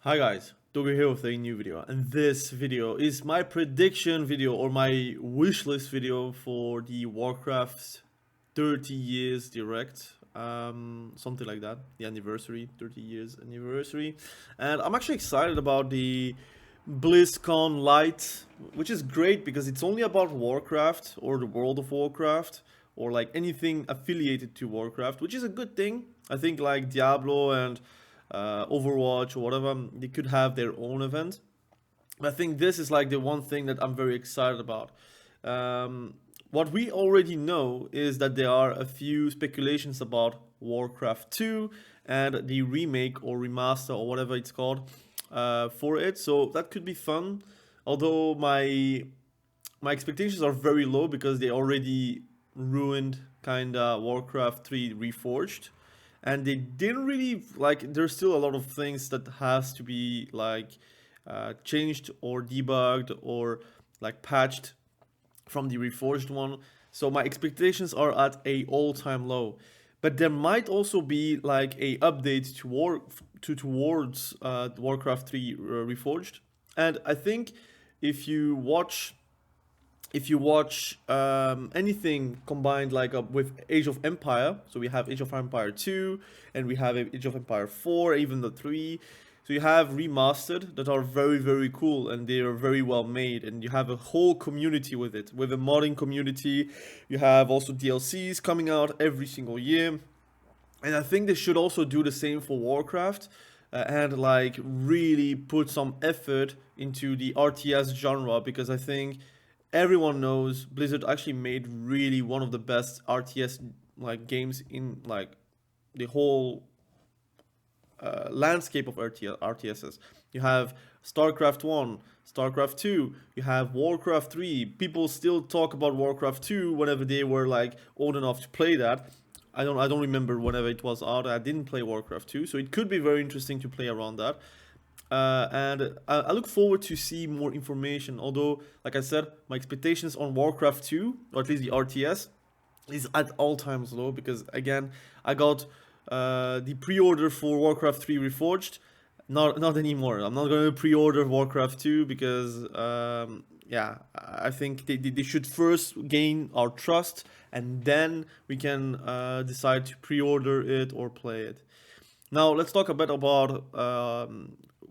Hi guys, Dogo here with a new video, and this video is my prediction video or my wish list video for the Warcraft 30 years direct, something like that, the anniversary, 30 years anniversary, and I'm actually excited about the BlizzCon Lite, which is great because it's only about Warcraft or the World of Warcraft or like anything affiliated to Warcraft, which is a good thing. I think like Diablo and Overwatch or whatever, they could have their own event. I think this is like the one thing that I'm very excited about. What we already know is that there are a few speculations about Warcraft 2 and the remake or remaster or whatever it's called for it. So that could be fun. Although my expectations are very low because they already ruined kinda Warcraft 3 Reforged, and they didn't really like. There's still a lot of things that has to be like changed or debugged or like patched from the Reforged one. So my expectations are at a all-time low. But there might also be like a update towards Warcraft 3 Reforged, and I think if you watch anything combined like with Age of Empire, so we have Age of Empire 2 and we have Age of Empire 4, even the 3. So you have remastered that are very cool and they are very well made, and you have a whole community with it, with a modding community. You have also DLCs coming out every single year. And I think they should also do the same for Warcraft, and like really put some effort into the RTS genre, because I think everyone knows Blizzard actually made really one of the best RTS like games in like the whole landscape of RTSs. You have StarCraft 1, StarCraft 2, you have Warcraft 3. People still talk about Warcraft 2 whenever they were like old enough to play that. I don't remember whenever it was out. I didn't play Warcraft 2, so it could be very interesting to play around that. And I look forward to see more information. Although, like I said, my expectations on Warcraft 2, or at least the RTS, is at all times low, because again, I got the pre-order for Warcraft 3 Reforged. Not anymore. I'm not going to pre-order Warcraft 2 because yeah, I think they should first gain our trust, and then we can decide to pre-order it or play it. Now let's talk a bit about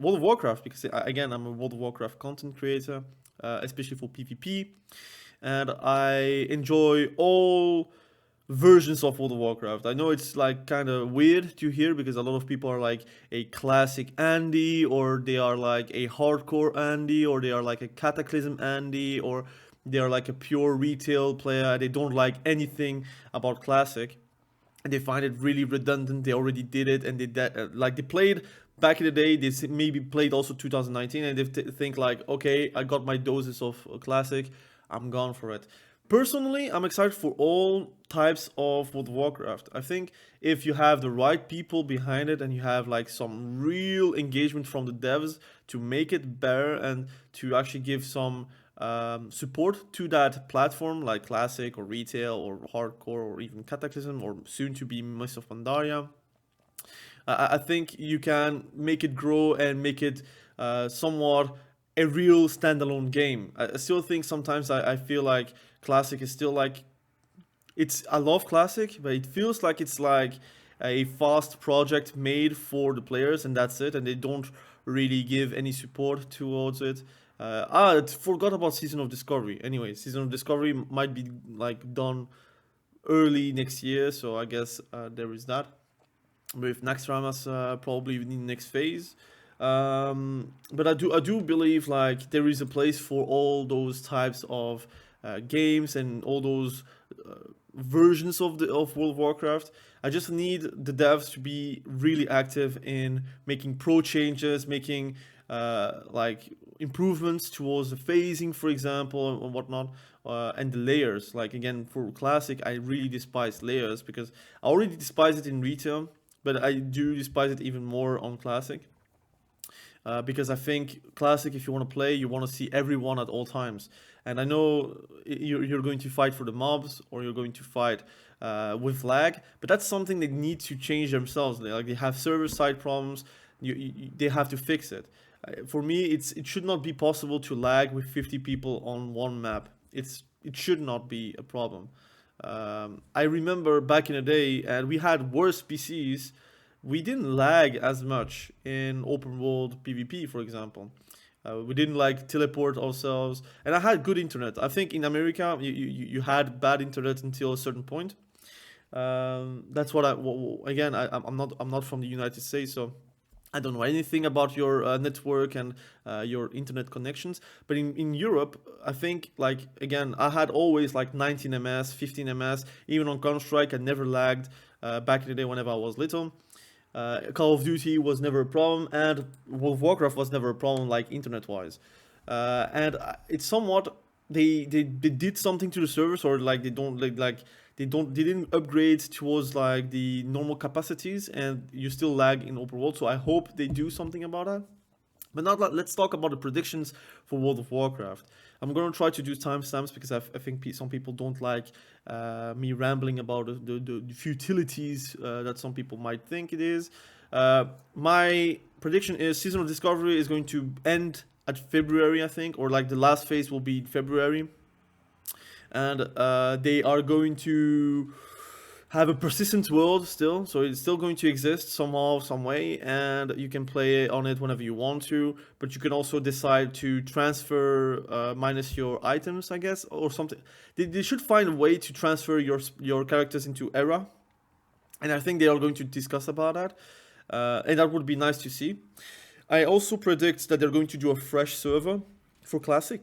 World of Warcraft, because again, I'm a World of Warcraft content creator, especially for PvP, and I enjoy all versions of World of Warcraft. I know it's like kind of weird to hear because a lot of people are like a classic Andy, or they are like a hardcore Andy, or they are like a Cataclysm Andy, or they are like a pure retail player. They don't like anything about classic, and they find it really redundant. They already did it, and like they played back in the day. They maybe played also 2019, and they think like, okay, I got my doses of classic, I'm gone for it. Personally, I'm excited for all types of World of Warcraft. I think if you have the right people behind it and you have like some real engagement from the devs to make it better and to actually give some support to that platform, like classic or retail or hardcore or even Cataclysm or soon to be Mists of Pandaria, I think you can make it grow and make it somewhat a real standalone game. I still think sometimes I feel like classic is still like, I love classic, but it feels like it's like a fast project made for the players and that's it, and they don't really give any support towards it. I forgot about Season of Discovery. Anyway, Season of Discovery might be like done early next year, so I guess there is that. With Naxxramas probably in the next phase. But I do believe like there is a place for all those types of games and all those versions of World of Warcraft. I just need the devs to be really active in making pro changes, making like improvements towards the phasing, for example, or whatnot, and the layers. Like again, for classic, I really despise layers because I already despise it in retail, but I do despise it even more on classic. Because I think classic, if you want to play, you want to see everyone at all times. And I know you're going to fight for the mobs or you're going to fight with lag, but that's something they need to change themselves. They have server side problems. they have to fix it. For me, it should not be possible to lag with 50 people on one map. It should not be a problem. I remember back in the day, and we had worse PCs. We didn't lag as much in open world PvP, for example. We didn't like teleport ourselves, and I had good internet. I think in America you had bad internet until a certain point. That's what again, I'm not from the United States, so I don't know anything about your network and your internet connections. But in Europe, I think, like, again, I had always like 19 ms, 15 ms. Even on Counter-Strike, I never lagged back in the day whenever I was little. Call of Duty was never a problem, and World of Warcraft was never a problem, like, internet-wise. And it's somewhat, they did something to the servers, or like they don't they didn't upgrade towards like the normal capacities, and you still lag in open world. So I hope they do something about that. But now let's talk about the predictions for World of Warcraft. I'm gonna try to do timestamps because I think some people don't like me rambling about the futilities that some people might think it is. My prediction is Season of Discovery is going to end at February, I think, or like the last phase will be in February. And they are going to have a persistent world still, so it's still going to exist somehow, some way, and you can play on it whenever you want to, but you can also decide to transfer minus your items, I guess, or something. They should find a way to transfer your characters into Era, and I think they are going to discuss about that, and that would be nice to see. I also predict that they're going to do a fresh server for Classic.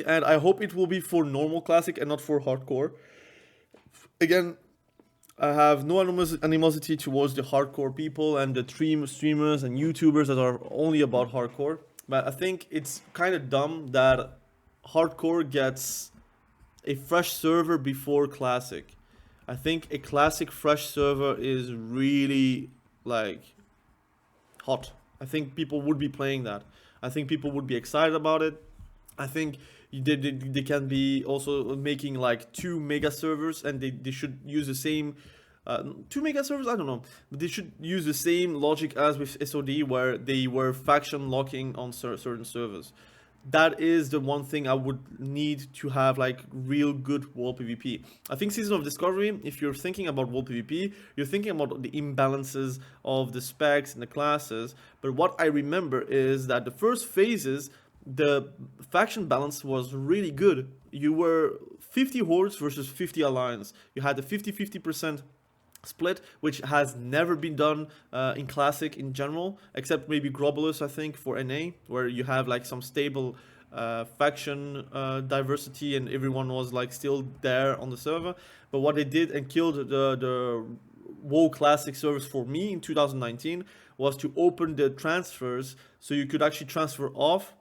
And I hope it will be for normal Classic and not for hardcore. Again, I have no animosity towards the hardcore people and the streamers and YouTubers that are only about hardcore, but I think it's kind of dumb that hardcore gets a fresh server before Classic. I think a Classic fresh server is really, like, hot. I think people would be playing that. I think people would be excited about it. I think they can be also making like 2 mega servers, and they should use the same 2 mega servers, I don't know, but they should use the same logic as with SOD, where they were faction locking on certain servers. That is the one thing I would need to have, like, real good world PvP. I think Season of Discovery, if you're thinking about world PvP, you're thinking about the imbalances of the specs and the classes, but what I remember is that the first phases, the faction balance was really good. You were 50 hordes versus 50 alliance. You had a 50-50% split, which has never been done in Classic in general, except maybe Grobolus, I think, for NA, where you have like some stable faction diversity and everyone was like still there on the server. But what they did and killed the WoW Classic servers for me in 2019 was to open the transfers, so you could actually transfer off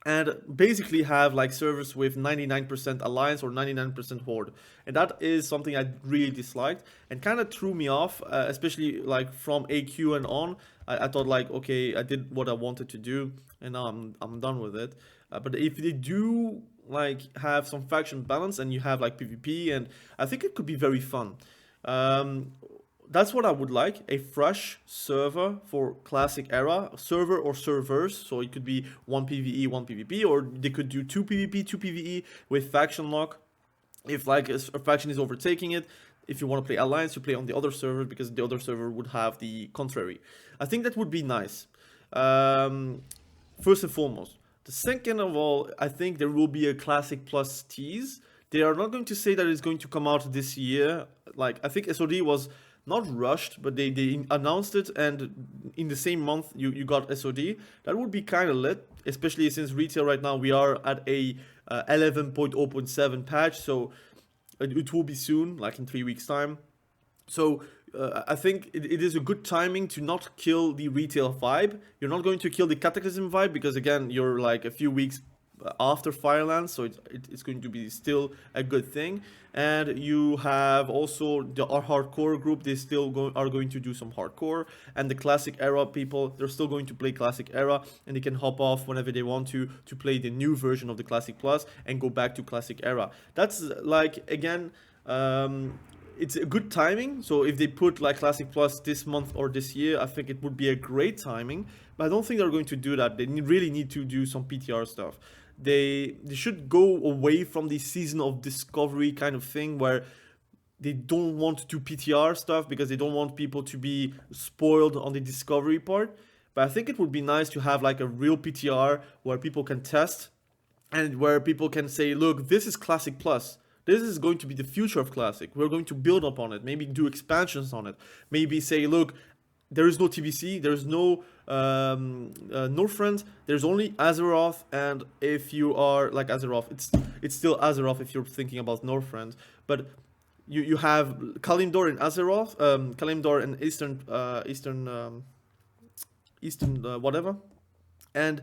and basically have like servers with 99% alliance or 99% horde, and that is something I really disliked and kind of threw me off, especially like from AQ and on. I thought like, okay, I did what I wanted to do and now I'm done with it. But if they do like have some faction balance and you have like PvP, and I think it could be very fun. That's what I would like, a fresh server for Classic era, server or servers, so it could be 1 PvE, 1 PvP, or they could do 2 PvP, 2 PvE with faction lock. If like a faction is overtaking it, if you want to play Alliance, you play on the other server, because the other server would have the contrary. I think that would be nice, first and foremost. The second of all, I think there will be a Classic Plus tease. They are not going to say that it's going to come out this year. Like, I think SOD was not rushed, but they announced it, and in the same month you got SOD. That would be kind of lit, especially since retail right now we are at a 11.0.7 patch, so it will be soon, like in 3 weeks time. So I think it is a good timing to not kill the retail vibe. You're not going to kill the Cataclysm vibe, because again, you're like a few weeks after Firelands, so it's going to be still a good thing. And you have also the hardcore group, they still are going to do some hardcore, and the Classic era people, they're still going to play Classic era, and they can hop off whenever they want to play the new version of the Classic Plus and go back to Classic era. That's like, again, it's a good timing. So if they put like Classic Plus this month or this year, I think it would be a great timing. But I don't think they're going to do that. They really need to do some PTR stuff. They should go away from the season of discovery kind of thing where they don't want to do PTR stuff because they don't want people to be spoiled on the discovery part. But I think it would be nice to have like a real PTR where people can test and where people can say, look, this is Classic Plus. This is going to be the future of Classic. We're going to build upon it, maybe do expansions on it. Maybe say, look, there is no TBC, there's no Northrend, there's only Azeroth, and if you are like Azeroth, it's still Azeroth if you're thinking about Northrend, but you have Kalimdor and Azeroth, Kalimdor and Eastern whatever, and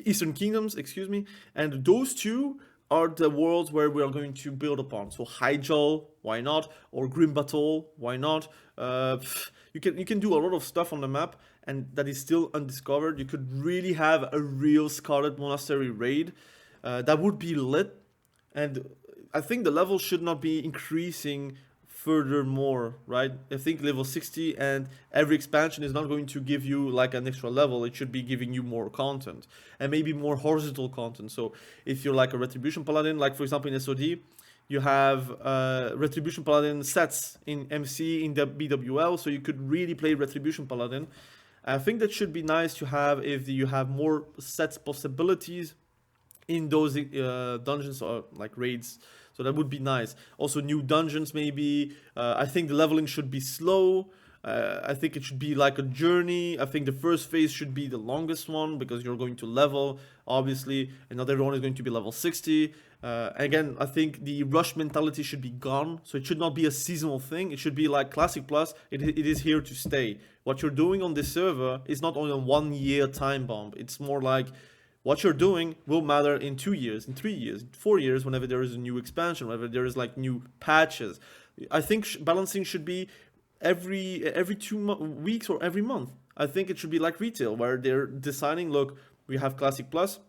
Eastern Kingdoms, excuse me, and those two are the worlds where we are going to build upon. So Hyjal, why not? Or Grim Battle, why not? You can do a lot of stuff on the map, and that is still undiscovered. You could really have a real Scarlet Monastery raid. That would be lit, and I think the level should not be increasing furthermore, right? I think level 60 and every expansion is not going to give you like an extra level. It should be giving you more content and maybe more horizontal content. So if you're like a Retribution Paladin, like for example in SOD, you have Retribution Paladin sets in MC in the BWL, so you could really play Retribution Paladin. I think that should be nice to have if you have more sets possibilities in those dungeons or like raids. So that would be nice. Also new dungeons maybe. I think the leveling should be slow. I think it should be like a journey. I think the first phase should be the longest one because you're going to level, obviously, and not everyone is going to be level 60. Again, I think the rush mentality should be gone. So it should not be a seasonal thing. It should be like Classic Plus. It is here to stay. What you're doing on this server is not only a 1 year time bomb. It's more like what you're doing will matter in 2 years, in 3 years, 4 years, whenever there is a new expansion, whenever there is like new patches. I think balancing should be every 2 weeks or every month. I think it should be like retail, where they're deciding, look, we have Classic Plus.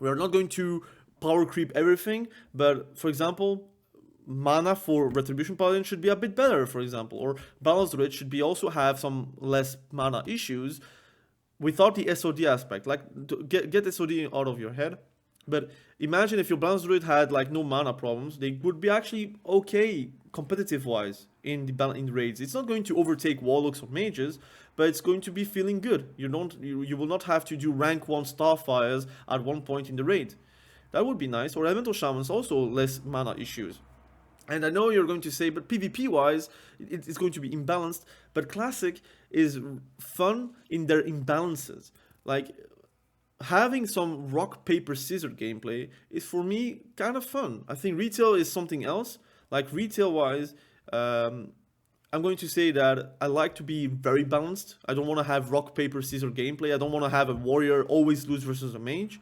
We are not going to power creep everything, but for example, mana for Retribution Paladin should be a bit better, for example, or Balanced Druid should be also have some less mana issues, without the SOD aspect. Like, get SOD out of your head. But imagine if your Balanced Druid had like no mana problems, they would be actually okay competitive wise in the raids. It's not going to overtake Warlocks or mages, but it's going to be feeling good. You will not have to do rank 1 Starfires at one point in the raid. That would be nice. Or Elemental Shamans, also less mana issues. And I know you're going to say, but PvP wise, it's going to be imbalanced. But Classic is fun in their imbalances. Like, having some rock, paper, scissors gameplay is for me kind of fun. I think retail is something else. Like, retail wise, I'm going to say that I like to be very balanced. I don't want to have rock, paper, scissors gameplay. I don't want to have a warrior always lose versus a mage.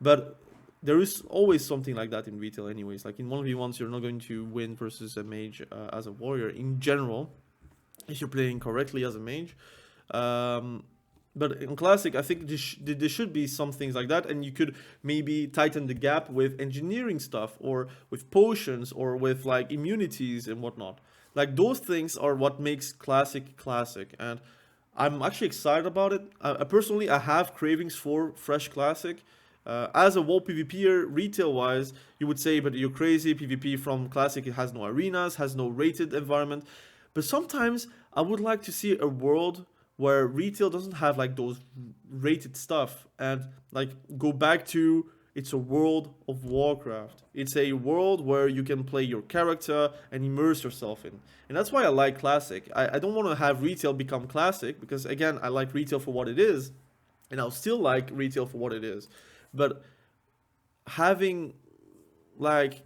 But there is always something like that in retail anyways. Like in 1v1s, you're not going to win versus a mage as a warrior in general, if you're playing correctly as a mage. But in Classic, I think there should be some things like that, and you could maybe tighten the gap with engineering stuff, or with potions, or with like immunities and whatnot. Like those things are what makes Classic Classic, and I'm actually excited about it. Personally, I have cravings for fresh Classic. As a WoW PvPer, retail-wise, you would say, but you're crazy, PvP from Classic, it has no arenas, has no rated environment. But sometimes I would like to see a world where retail doesn't have like those rated stuff, and like go back to, it's a world of Warcraft. It's a world where you can play your character and immerse yourself in. And that's why I like Classic. I don't want to have retail become Classic, because again, I like retail for what it is, and I'll still like retail for what it is. But having like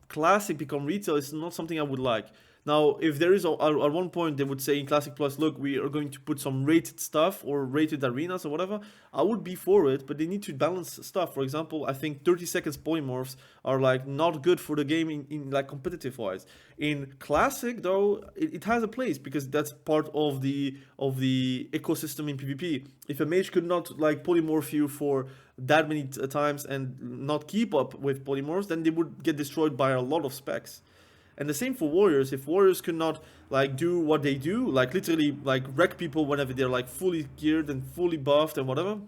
Classic become retail is not something I would like. Now, if there is at one point they would say in Classic Plus, look, we are going to put some rated stuff or rated arenas or whatever, I would be for it, but they need to balance stuff. For example, I think 30 seconds polymorphs are like not good for the game in like competitive wise. In Classic though, it has a place, because that's part of the ecosystem in PvP. If a mage could not like polymorph you for that many times and not keep up with polymorphs, then they would get destroyed by a lot of specs. And the same for warriors. If warriors could not like do what they do, like literally like wreck people whenever they're like fully geared and fully buffed and whatever,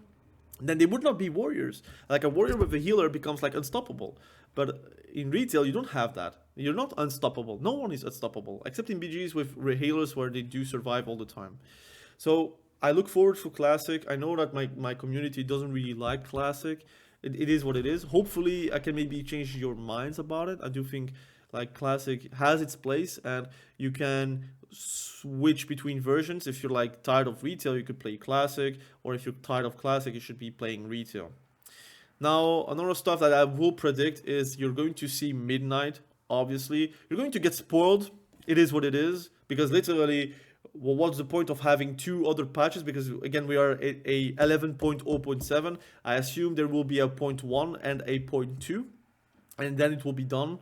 then they would not be warriors. Like a warrior with a healer becomes like unstoppable. But in retail, you don't have that. You're not unstoppable. No one is unstoppable, except in BGs with healers where they do survive all the time. So I look forward to Classic. I know that my community doesn't really like Classic. It is what it is. Hopefully, I can maybe change your minds about it. I do think like Classic has its place, and you can switch between versions. If you're like tired of retail, you could play Classic, or if you're tired of Classic, you should be playing retail. Now, another stuff that I will predict is you're going to see Midnight, obviously. You're going to get spoiled. It is what it is, because literally, well, what's the point of having two other patches? Because again, we are a 11.0.7. I assume there will be a 0.1 and a 0.2, and then it will be done.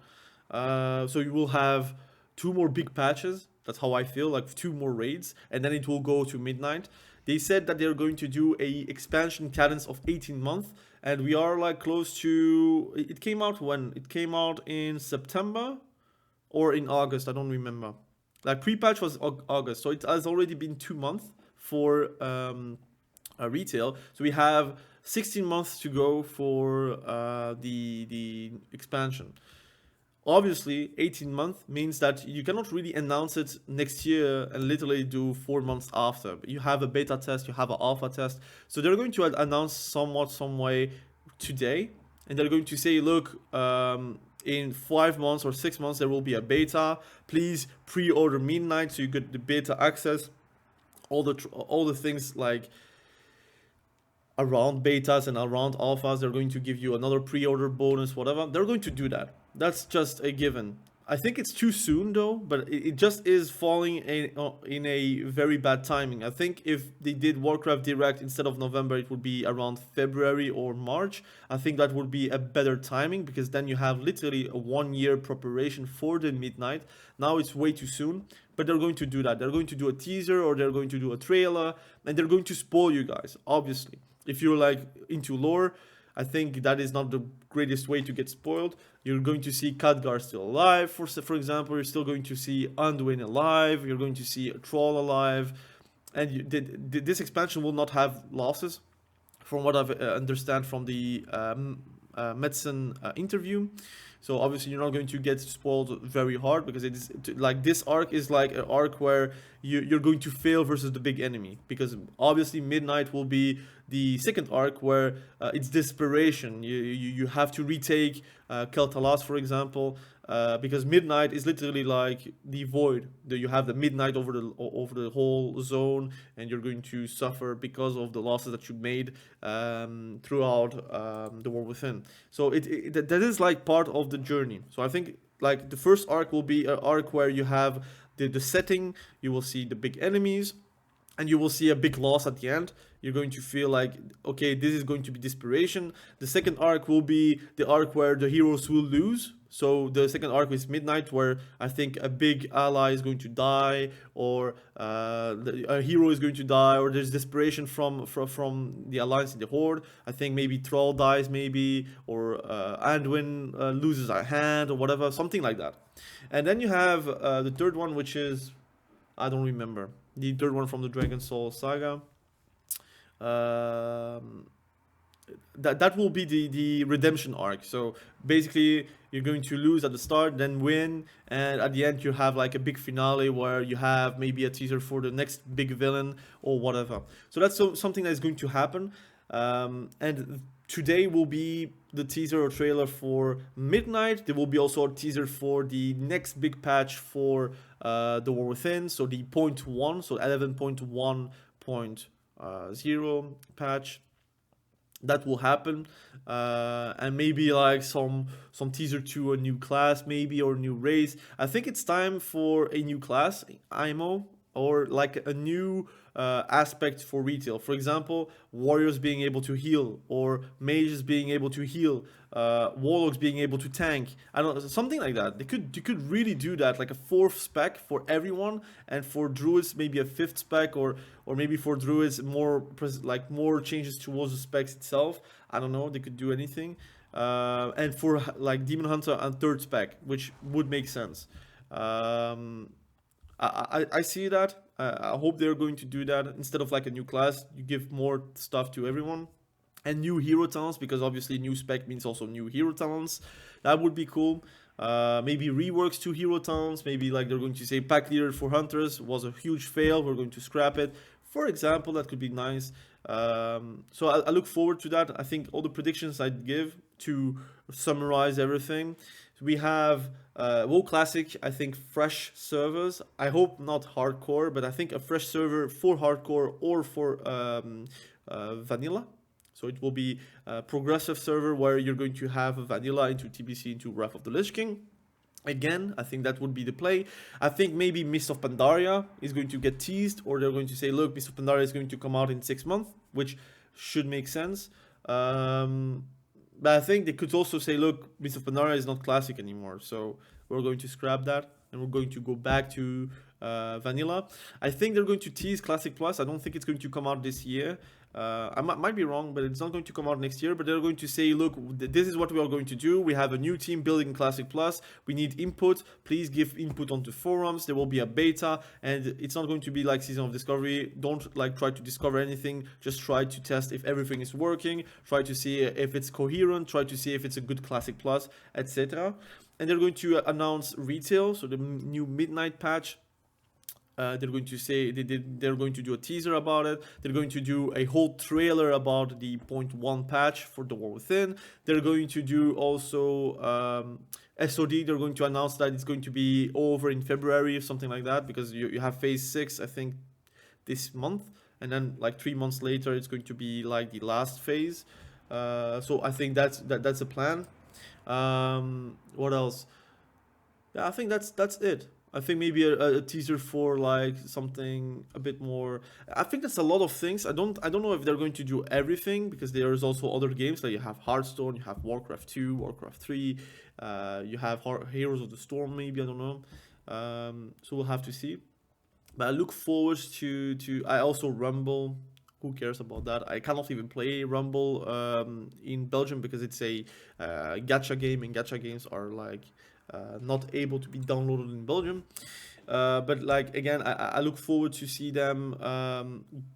So you will have two more big patches. That's how I feel, like 2 more raids, and then it will go to Midnight. They said that they're going to do a expansion cadence of 18 months, and we are like close to, it came out when? It came out in September or in August, I don't remember. Like pre-patch was August, so it has already been 2 months for retail. So we have 16 months to go for the expansion. Obviously, 18 months means that you cannot really announce it next year and literally do 4 months after. You have a beta test, you have an alpha test. So they're going to announce somewhat, some way today. And they're going to say, look, in 5 months or 6 months, there will be a beta. Please pre-order Midnight so you get the beta access. All the things like around betas and around alphas, they're going to give you another pre-order bonus, whatever. They're going to do that. That's just a given. I think it's too soon though, but it just is falling in a very bad timing. I think if they did Warcraft Direct instead of November, it would be around February or March. I think that would be a better timing, because then you have literally a 1 year preparation for the Midnight. Now it's way too soon, but they're going to do that. They're going to do a teaser, or they're going to do a trailer, and they're going to spoil you guys, obviously. If you're like into lore, I think that is not the greatest way to get spoiled. You're going to see Khadgar still alive, for example. You're still going to see Anduin alive. You're going to see a troll alive. And this expansion will not have losses, from what I've understand from the medicine interview. So obviously you're not going to get spoiled very hard, because it is like this arc is like an arc where you're going to fail versus the big enemy, because obviously Midnight will be the second arc where it's desperation. You have to retake Kel'Thas, for example, because Midnight is literally like the void. You have the Midnight over the whole zone, and you're going to suffer because of the losses that you made throughout the War Within. So that is like part of the journey. So I think like the first arc will be an arc where you have the setting, you will see the big enemies, and you will see a big loss at the end. You're going to feel like, okay, this is going to be desperation. The second arc will be the arc where the heroes will lose. So the second arc is Midnight, where I think a big ally is going to die, or a hero is going to die, or there's desperation from the alliance in the horde. I think maybe Troll dies, maybe, or Anduin loses a hand, or whatever, something like that. And then you have the third one, which is, I don't remember. The third one from the Dragon Soul saga. That will be the redemption arc. So basically you're going to lose at the start, then win, and at the end you have like a big finale where you have maybe a teaser for the next big villain or whatever. So that's something that is going to happen. And today will be the teaser or trailer for Midnight. There will be also a teaser for the next big patch for the War Within, so the 0.1, so 11.1.0 patch. That will happen, and maybe like some teaser to a new class, maybe, or new race. I think it's time for a new class, IMO, or like a new aspect for retail. For example, warriors being able to heal, or mages being able to heal, warlocks being able to tank. I don't know, something like that. They could really do that, like a 4th spec for everyone, and for druids maybe a 5th spec, or maybe for druids more changes towards the specs itself. I don't know. They could do anything. And for like demon hunter and 3rd spec, which would make sense. I see that. I hope they're going to do that. Instead of like a new class, you give more stuff to everyone. And new hero talents, because obviously new spec means also new hero talents. That would be cool. Maybe reworks two hero talents. Maybe like they're going to say pack leader for hunters was a huge fail. We're going to scrap it. For example, that could be nice. So I look forward to that. I think all the predictions I'd give to summarize everything. We have WoW Classic, I think fresh servers. I hope not hardcore, but I think a fresh server for hardcore or for vanilla. So it will be a progressive server where you're going to have a vanilla into TBC into Wrath of the Lich King. Again, I think that would be the play. I think maybe Mist of Pandaria is going to get teased, or they're going to say, look, Mist of Pandaria is going to come out in 6 months, which should make sense. But I think they could also say, look, Mist of Pandaria is not classic anymore, so we're going to scrap that, and we're going to go back to vanilla. I think they're going to tease Classic Plus. I don't think it's going to come out this year. I might be wrong, but it's not going to come out next year. But they're going to say, look, this is what we are going to do. We have a new team building Classic Plus. We need input. Please give input on the forums. There will be a beta, and it's not going to be like Season of Discovery. Don't like try to discover anything. Just try to test if everything is working. Try to see if it's coherent. Try to see if it's a good Classic Plus, etc. And they're going to announce retail, so the new midnight patch. They're going to say they're going to do a teaser about it. They're going to do a whole trailer about the 0.1 patch for the War Within. They're going to do also SOD. They're going to announce that it's going to be over in February or something like that, because you have phase 6, I think, this month, and then like 3 months later it's going to be like the last phase. So I think that's a plan. What else? Yeah, I think that's it. I think maybe a teaser for like something a bit more. I think that's a lot of things. I don't know if they're going to do everything, because there is also other games, like you have Hearthstone, you have Warcraft 2, Warcraft 3, you have Heroes of the Storm, maybe, I don't know. So we'll have to see. But I look forward to I also Rumble. Who cares about that? I cannot even play Rumble in Belgium, because it's a gacha game, and gacha games are like not able to be downloaded in Belgium. But like again, I look forward to see them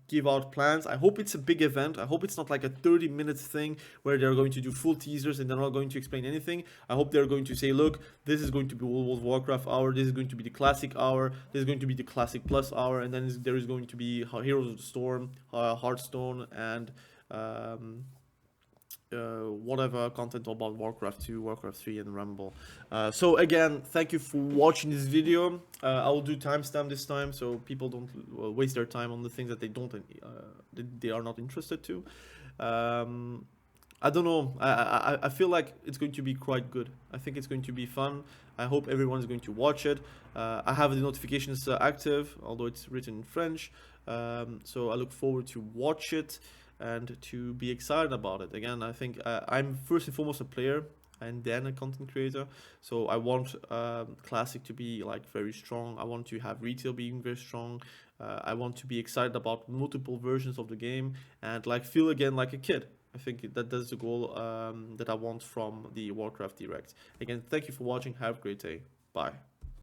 give out plans. I hope it's a big event. I hope it's not like a 30-minute thing where they're going to do full teasers and they're not going to explain anything. I hope they're going to say, look, this is going to be World of Warcraft hour, this is going to be the classic hour, this is going to be the classic plus hour, and then there is going to be Heroes of the Storm, Hearthstone, and whatever content about Warcraft 2, Warcraft 3, and Rumble. So again, thank you for watching this video. I will do timestamp this time, so people don't waste their time on the things that they are not interested to. I don't know. I feel like it's going to be quite good. I think it's going to be fun. I hope everyone's going to watch it. I have the notifications active, although it's written in French. So I look forward to watch it and to be excited about it. Again, I think I'm first and foremost a player and then a content creator, so I want Classic to be like very strong. I want to have retail being very strong. I want to be excited about multiple versions of the game and like feel again like a kid. I think that's the goal that I want from the Warcraft Direct. Again, thank you for watching. Have a great day. Bye.